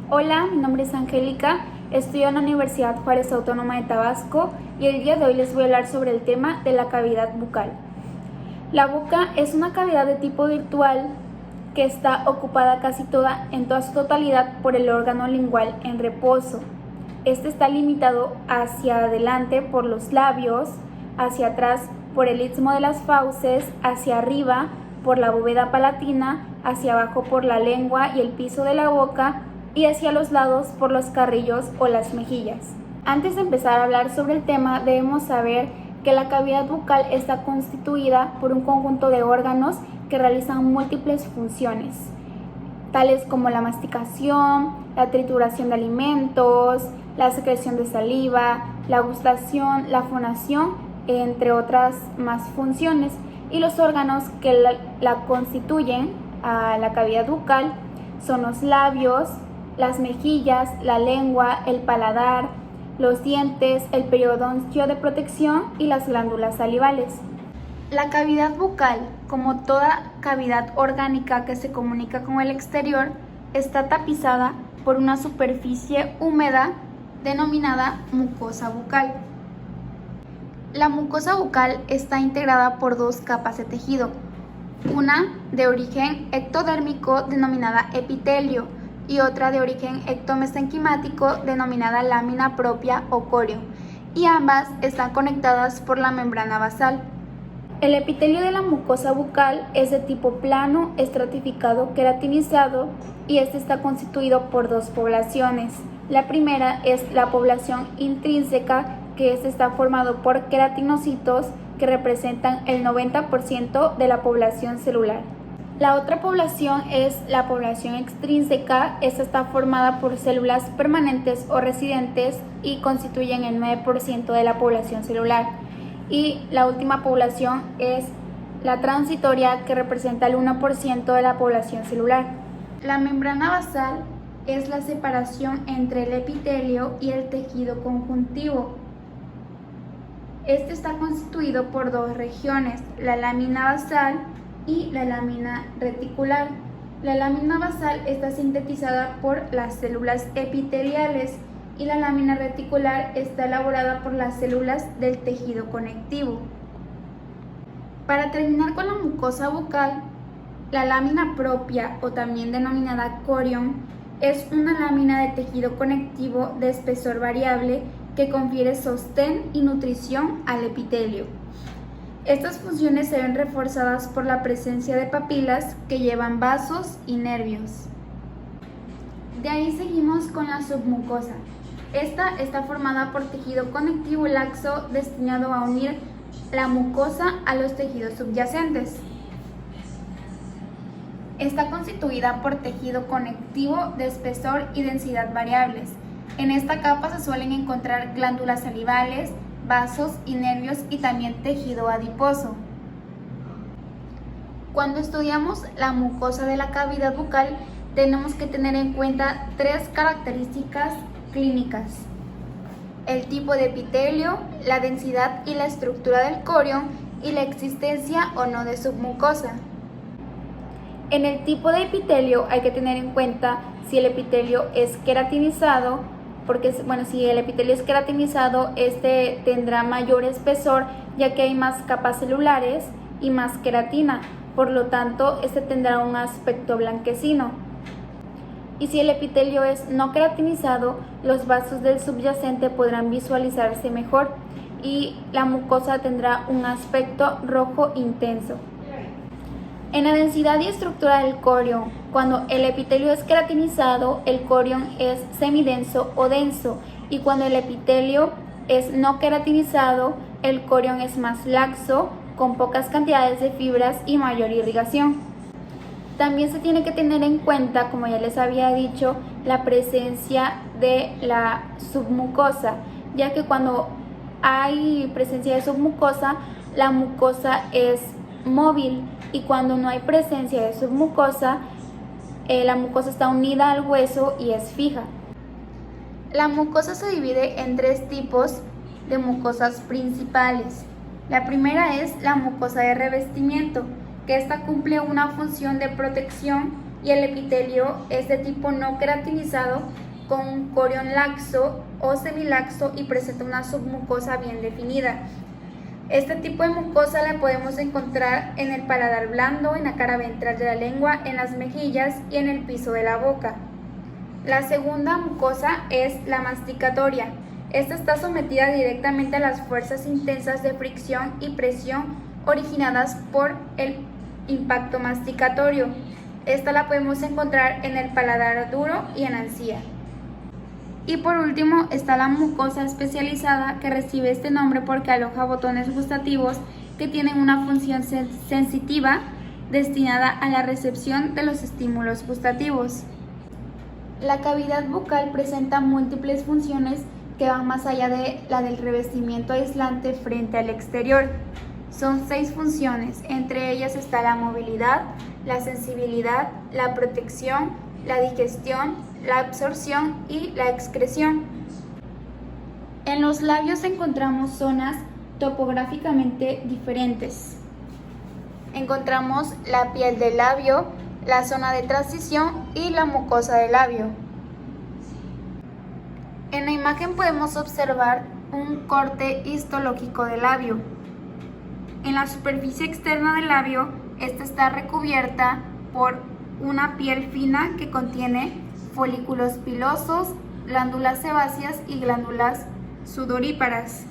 Hola, mi nombre es Angélica, estudio en la Universidad Juárez Autónoma de Tabasco y el día de hoy les voy a hablar sobre el tema de la cavidad bucal. La boca es una cavidad de tipo virtual que está ocupada casi en toda su totalidad por el órgano lingual en reposo. Este está limitado hacia adelante por los labios, hacia atrás por el istmo de las fauces, hacia arriba por la bóveda palatina, hacia abajo por la lengua y el piso de la boca, y hacia los lados por los carrillos o las mejillas. Antes de empezar a hablar sobre el tema, debemos saber que la cavidad bucal está constituida por un conjunto de órganos que realizan múltiples funciones, tales como la masticación, la trituración de alimentos, la secreción de saliva, la gustación, la fonación, entre otras más funciones. Y los órganos que la constituyen a la cavidad bucal son los labios, las mejillas, la lengua, el paladar, los dientes, el periodoncio de protección y las glándulas salivales. La cavidad bucal, como toda cavidad orgánica que se comunica con el exterior, está tapizada por una superficie húmeda denominada mucosa bucal. La mucosa bucal está integrada por dos capas de tejido, una de origen ectodérmico denominada epitelio y otra de origen ectomesenquimático denominada lámina propia o corio, y ambas están conectadas por la membrana basal. El epitelio de la mucosa bucal es de tipo plano, estratificado, queratinizado, y este está constituido por dos poblaciones. La primera es la población intrínseca, que está formado por queratinocitos que representan el 90% de la población celular. La otra población es la población extrínseca. Esta está formada por células permanentes o residentes y constituyen el 9% de la población celular. Y la última población es la transitoria, que representa el 1% de la población celular. La membrana basal es la separación entre el epitelio y el tejido conjuntivo. Este está constituido por dos regiones, la lámina basal y la lámina reticular. La lámina basal está sintetizada por las células epiteliales y la lámina reticular está elaborada por las células del tejido conectivo. Para terminar con la mucosa bucal, la lámina propia, o también denominada corion, es una lámina de tejido conectivo de espesor variable que confiere sostén y nutrición al epitelio. Estas funciones se ven reforzadas por la presencia de papilas que llevan vasos y nervios. De ahí seguimos con la submucosa. Esta está formada por tejido conectivo laxo destinado a unir la mucosa a los tejidos subyacentes. Está constituida por tejido conectivo de espesor y densidad variables. En esta capa se suelen encontrar glándulas salivales, vasos y nervios, y también tejido adiposo. Cuando estudiamos la mucosa de la cavidad bucal, tenemos que tener en cuenta tres características clínicas: el tipo de epitelio, la densidad y la estructura del corion, y la existencia o no de submucosa. En el tipo de epitelio hay que tener en cuenta si el epitelio es queratinizado, porque si el epitelio es queratinizado, este tendrá mayor espesor, ya que hay más capas celulares y más queratina, por lo tanto este tendrá un aspecto blanquecino. Y si el epitelio es no queratinizado, los vasos del subyacente podrán visualizarse mejor y la mucosa tendrá un aspecto rojo intenso. En la densidad y estructura del corion, cuando el epitelio es queratinizado, el corion es semidenso o denso, y cuando el epitelio es no queratinizado, el corion es más laxo, con pocas cantidades de fibras y mayor irrigación. También se tiene que tener en cuenta, como ya les había dicho, la presencia de la submucosa, ya que cuando hay presencia de submucosa, la mucosa es móvil, y cuando no hay presencia de submucosa, la mucosa está unida al hueso y es fija. La mucosa se divide en tres tipos de mucosas principales. La primera es la mucosa de revestimiento, que esta cumple una función de protección y el epitelio es de tipo no queratinizado con un corión laxo o semilaxo y presenta una submucosa bien definida. Este tipo de mucosa la podemos encontrar en el paladar blando, en la cara ventral de la lengua, en las mejillas y en el piso de la boca. La segunda mucosa es la masticatoria. Esta está sometida directamente a las fuerzas intensas de fricción y presión originadas por el impacto masticatorio. Esta la podemos encontrar en el paladar duro y en la encía. Y por último está la mucosa especializada, que recibe este nombre porque aloja botones gustativos que tienen una función sensitiva destinada a la recepción de los estímulos gustativos. La cavidad bucal presenta múltiples funciones que van más allá de la del revestimiento aislante frente al exterior. Son 6 funciones, entre ellas está la movilidad, la sensibilidad, la protección, la digestión, la absorción y la excreción. En los labios encontramos zonas topográficamente diferentes. Encontramos la piel del labio, la zona de transición y la mucosa del labio. En la imagen podemos observar un corte histológico del labio. En la superficie externa del labio, esta está recubierta por una piel fina que contiene folículos pilosos, glándulas sebáceas y glándulas sudoríparas,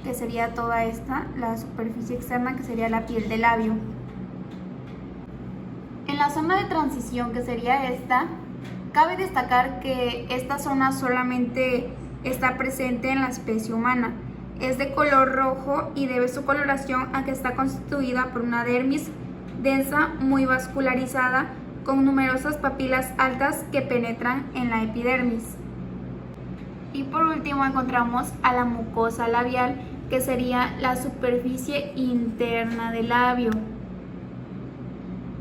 que sería toda esta, la superficie externa, que sería la piel del labio. En la zona de transición, que sería esta, cabe destacar que esta zona solamente está presente en la especie humana. Es de color rojo y debe su coloración a que está constituida por una dermis densa muy vascularizada con numerosas papilas altas que penetran en la epidermis. Y por último encontramos a la mucosa labial, que sería la superficie interna del labio.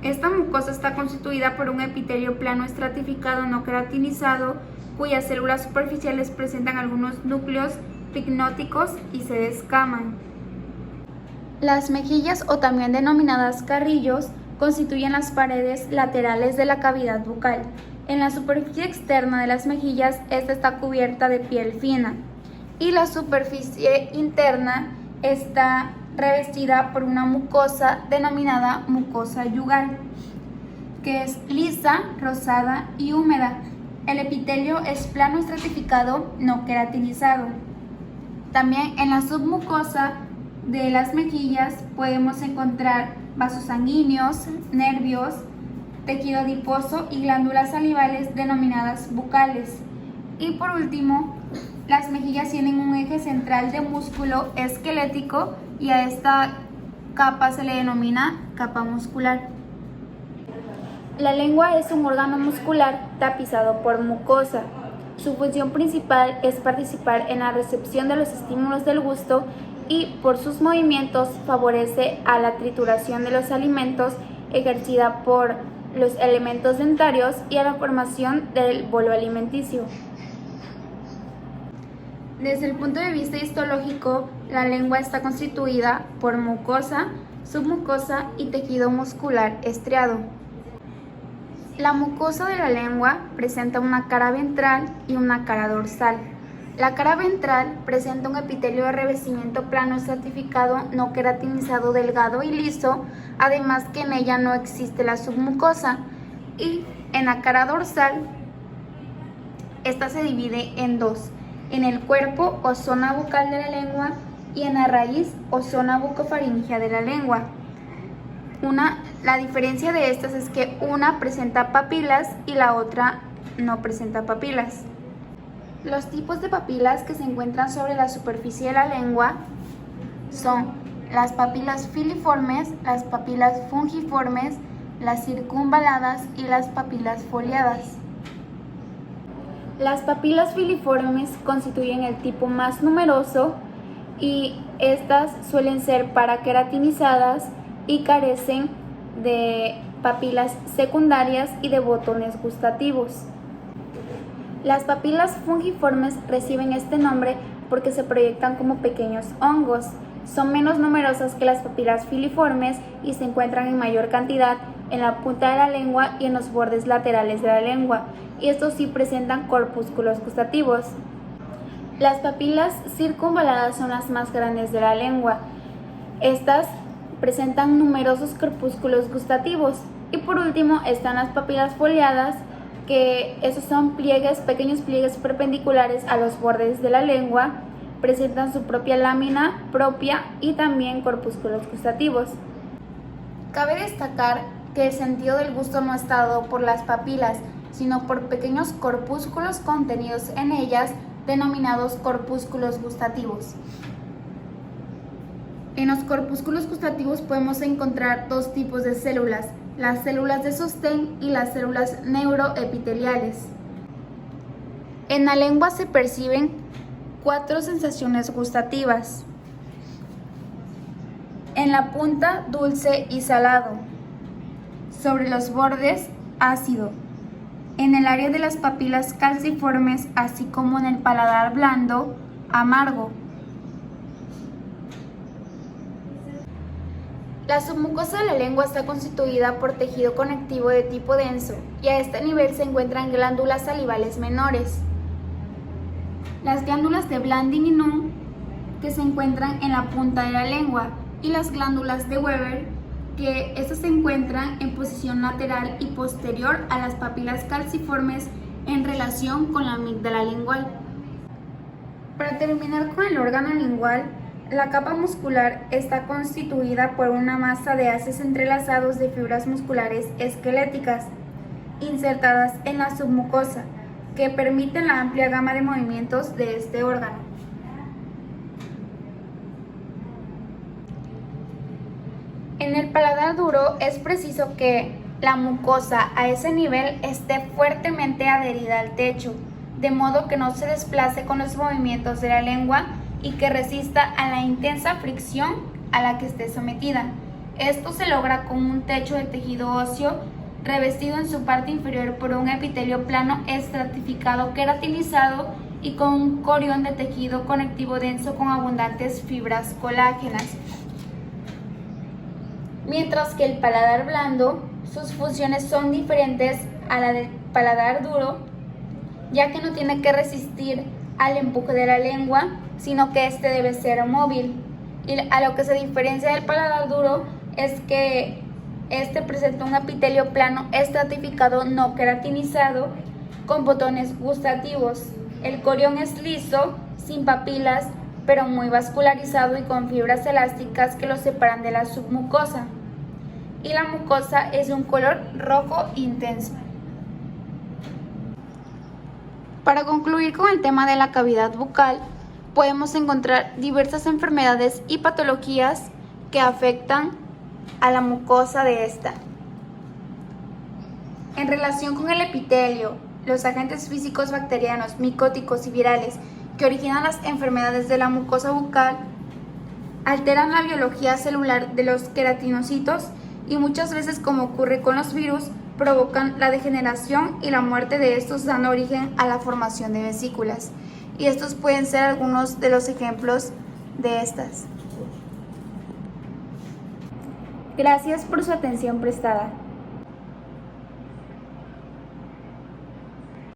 Esta mucosa está constituida por un epitelio plano estratificado no queratinizado, cuyas células superficiales presentan algunos núcleos picnóticos y se descaman. Las mejillas, o también denominadas carrillos, constituyen las paredes laterales de la cavidad bucal. En la superficie externa de las mejillas, esta está cubierta de piel fina, y la superficie interna está revestida por una mucosa denominada mucosa yugal, que es lisa, rosada y húmeda. El epitelio es plano estratificado no queratinizado. También en la submucosa de las mejillas podemos encontrar vasos sanguíneos, nervios, tejido adiposo y glándulas salivales denominadas bucales. Y por último, las mejillas tienen un eje central de músculo esquelético y a esta capa se le denomina capa muscular. La lengua es un órgano muscular tapizado por mucosa. Su función principal es participar en la recepción de los estímulos del gusto y por sus movimientos favorece a la trituración de los alimentos ejercida por los elementos dentarios y a la formación del bolo alimenticio. Desde el punto de vista histológico, la lengua está constituida por mucosa, submucosa y tejido muscular estriado. La mucosa de la lengua presenta una cara ventral y una cara dorsal. La cara ventral presenta un epitelio de revestimiento plano estratificado no queratinizado delgado y liso, además que en ella no existe la submucosa. Y en la cara dorsal, esta se divide en dos: en el cuerpo o zona bucal de la lengua y en la raíz o zona bucofaríngea de la lengua. La diferencia de estas es que una presenta papilas y la otra no presenta papilas. Los tipos de papilas que se encuentran sobre la superficie de la lengua son las papilas filiformes, las papilas fungiformes, las circunvaladas y las papilas foliadas. Las papilas filiformes constituyen el tipo más numeroso y estas suelen ser paraqueratinizadas y carecen de papilas secundarias y de botones gustativos. Las papilas fungiformes reciben este nombre porque se proyectan como pequeños hongos. Son menos numerosas que las papilas filiformes y se encuentran en mayor cantidad en la punta de la lengua y en los bordes laterales de la lengua, y estos sí presentan corpúsculos gustativos. Las papilas circunvaladas son las más grandes de la lengua. Estas presentan numerosos corpúsculos gustativos. Y por último están las papilas foliadas, que esos son pequeños pliegues perpendiculares a los bordes de la lengua, presentan su propia lámina propia y también corpúsculos gustativos. Cabe destacar que el sentido del gusto no está dado por las papilas, sino por pequeños corpúsculos contenidos en ellas, denominados corpúsculos gustativos. En los corpúsculos gustativos podemos encontrar dos tipos de células: las células de sostén y las células neuroepiteliales. En la lengua se perciben 4 sensaciones gustativas. En la punta, dulce y salado. Sobre los bordes, ácido. En el área de las papilas calciformes, así como en el paladar blando, amargo. La submucosa de la lengua está constituida por tejido conectivo de tipo denso, y a este nivel se encuentran glándulas salivales menores. Las glándulas de Blanding y Nunn, que se encuentran en la punta de la lengua, y las glándulas de Weber, que estas se encuentran en posición lateral y posterior a las papilas calciformes en relación con la amígdala lingual. Para terminar con el órgano lingual, la capa muscular está constituida por una masa de haces entrelazados de fibras musculares esqueléticas insertadas en la submucosa, que permiten la amplia gama de movimientos de este órgano. En el paladar duro es preciso que la mucosa a ese nivel esté fuertemente adherida al techo, de modo que no se desplace con los movimientos de la lengua y que resista a la intensa fricción a la que esté sometida. Esto se logra con un techo de tejido óseo revestido en su parte inferior por un epitelio plano estratificado queratinizado y con un corión de tejido conectivo denso con abundantes fibras colágenas. Mientras que el paladar blando, sus funciones son diferentes a la del paladar duro, ya que no tiene que resistir al empuje de la lengua, sino que este debe ser móvil. Y a lo que se diferencia del paladar duro es que este presenta un epitelio plano estratificado no queratinizado con botones gustativos. El corión es liso, sin papilas, pero muy vascularizado y con fibras elásticas que lo separan de la submucosa. Y la mucosa es de un color rojo intenso. Para concluir con el tema de la cavidad bucal, podemos encontrar diversas enfermedades y patologías que afectan a la mucosa de esta. En relación con el epitelio, los agentes físicos bacterianos, micóticos y virales que originan las enfermedades de la mucosa bucal alteran la biología celular de los queratinocitos y muchas veces, como ocurre con los virus, provocan la degeneración y la muerte de estos, dando origen a la formación de vesículas. Y estos pueden ser algunos de los ejemplos de estas. Gracias por su atención prestada.